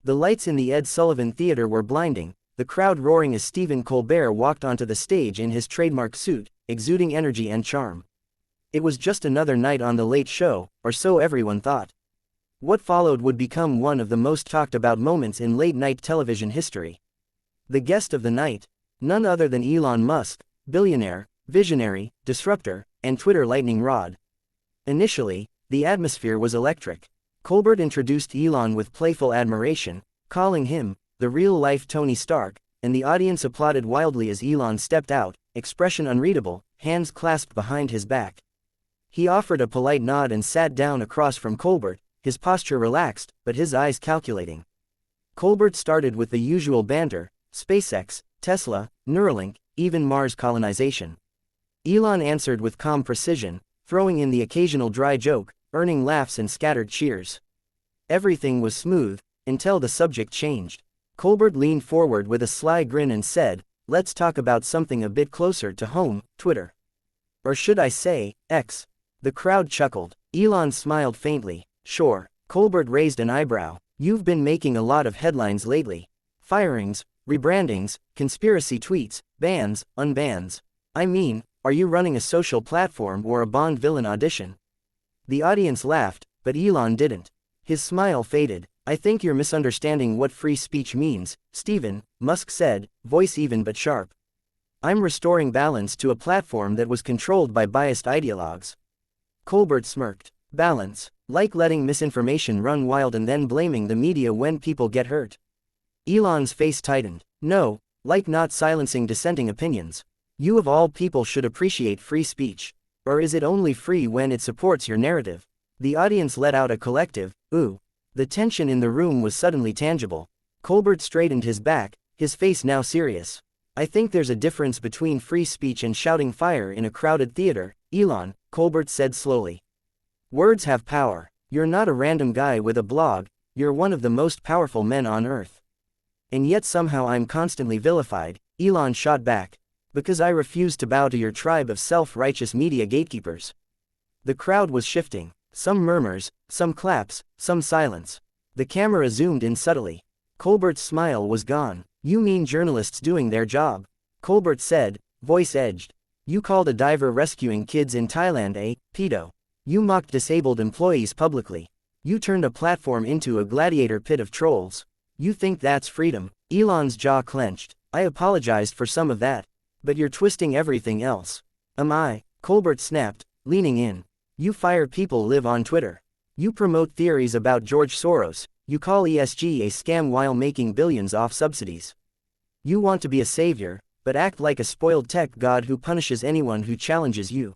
The lights in the Ed Sullivan Theater were blinding, the crowd roaring as Stephen Colbert walked onto the stage in his trademark suit, exuding energy and charm. It was just another night on The Late Show, or so everyone thought. What followed would become one of the most talked about moments in late-night television history. The guest of the night, none other than Elon Musk, billionaire, visionary, disruptor, and Twitter lightning rod. Initially, the atmosphere was electric. Colbert introduced Elon with playful admiration, calling him the real-life Tony Stark, and the audience applauded wildly as Elon stepped out, expression unreadable, hands clasped behind his back. He offered a polite nod and sat down across from Colbert, his posture relaxed, but his eyes calculating. Colbert started with the usual banter: SpaceX, Tesla, Neuralink, even Mars colonization. Elon answered with calm precision, throwing in the occasional dry joke, earning laughs and scattered cheers. Everything was smooth, until the subject changed. Colbert leaned forward with a sly grin and said, "Let's talk about something a bit closer to home, Twitter. Or should I say, X." The crowd chuckled. Elon smiled faintly. "Sure." Colbert raised an eyebrow. "You've been making a lot of headlines lately. Firings, rebrandings, conspiracy tweets, bans, unbans. I mean, are you running a social platform or a Bond villain audition?" The audience laughed, but Elon didn't. His smile faded. "I think you're misunderstanding what free speech means, Stephen," Musk said, voice even but sharp. "I'm restoring balance to a platform that was controlled by biased ideologues." Colbert smirked. "Balance, like letting misinformation run wild and then blaming the media when people get hurt." Elon's face tightened. "No, like not silencing dissenting opinions. You of all people should appreciate free speech. Or is it only free when it supports your narrative?" The audience let out a collective, "Ooh." The tension in the room was suddenly tangible. Colbert straightened his back, his face now serious. "I think there's a difference between free speech and shouting fire in a crowded theater, Elon," Colbert said slowly. "Words have power. You're not a random guy with a blog, you're one of the most powerful men on earth. And yet somehow I'm constantly vilified," Elon shot back. "Because I refuse to bow to your tribe of self-righteous media gatekeepers." The crowd was shifting. Some murmurs, some claps, some silence. The camera zoomed in subtly. Colbert's smile was gone. "You mean journalists doing their job?" Colbert said, voice edged. "You called a diver rescuing kids in Thailand a pedo. You mocked disabled employees publicly. You turned a platform into a gladiator pit of trolls. You think that's freedom?" Elon's jaw clenched. "I apologized for some of that. But you're twisting everything else." "Am I?" Colbert snapped, leaning in. "You fire people live on Twitter. You promote theories about George Soros. You call ESG a scam while making billions off subsidies. You want to be a savior, but act like a spoiled tech god who punishes anyone who challenges you."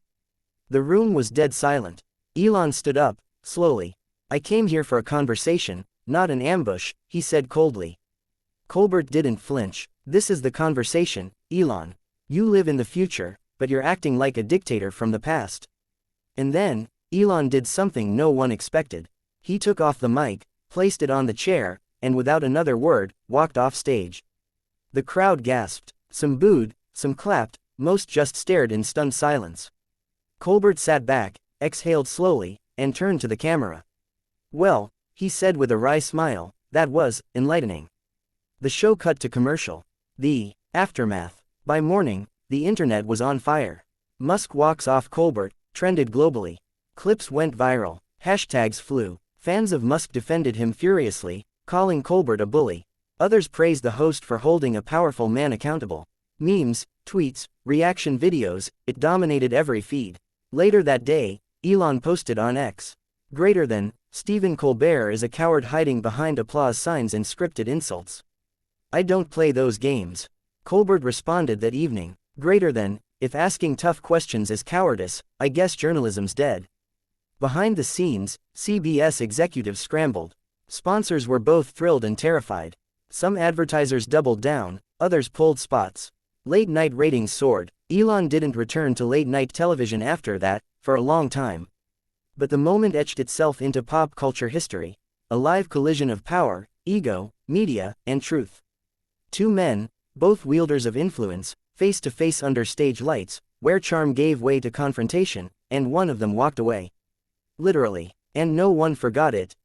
The room was dead silent. Elon stood up, slowly. "I came here for a conversation, not an ambush," he said coldly. Colbert didn't flinch. "This is the conversation, Elon. You live in the future, but you're acting like a dictator from the past." And then, Elon did something no one expected. He took off the mic, placed it on the chair, and without another word, walked off stage. The crowd gasped. Some booed, some clapped, most just stared in stunned silence. Colbert sat back, exhaled slowly, and turned to the camera. "Well," he said with a wry smile, "that was enlightening." The show cut to commercial. The aftermath. By morning, the internet was on fire. "Musk walks off Colbert" trended globally. Clips went viral. Hashtags flew. Fans of Musk defended him furiously, calling Colbert a bully. Others praised the host for holding a powerful man accountable. Memes, tweets, reaction videos, it dominated every feed. Later that day, Elon posted on X. "Greater than, Stephen Colbert is a coward hiding behind applause signs and scripted insults. I don't play those games." Colbert responded that evening. "Greater than, if asking tough questions is cowardice, I guess journalism's dead." Behind the scenes, CBS executives scrambled. Sponsors were both thrilled and terrified. Some advertisers doubled down, others pulled spots. Late-night ratings soared. Elon didn't return to late-night television after that, for a long time. But the moment etched itself into pop culture history. A live collision of power, ego, media, and truth. Two men, both wielders of influence, face to face under stage lights, where charm gave way to confrontation, and one of them walked away. Literally. And no one forgot it,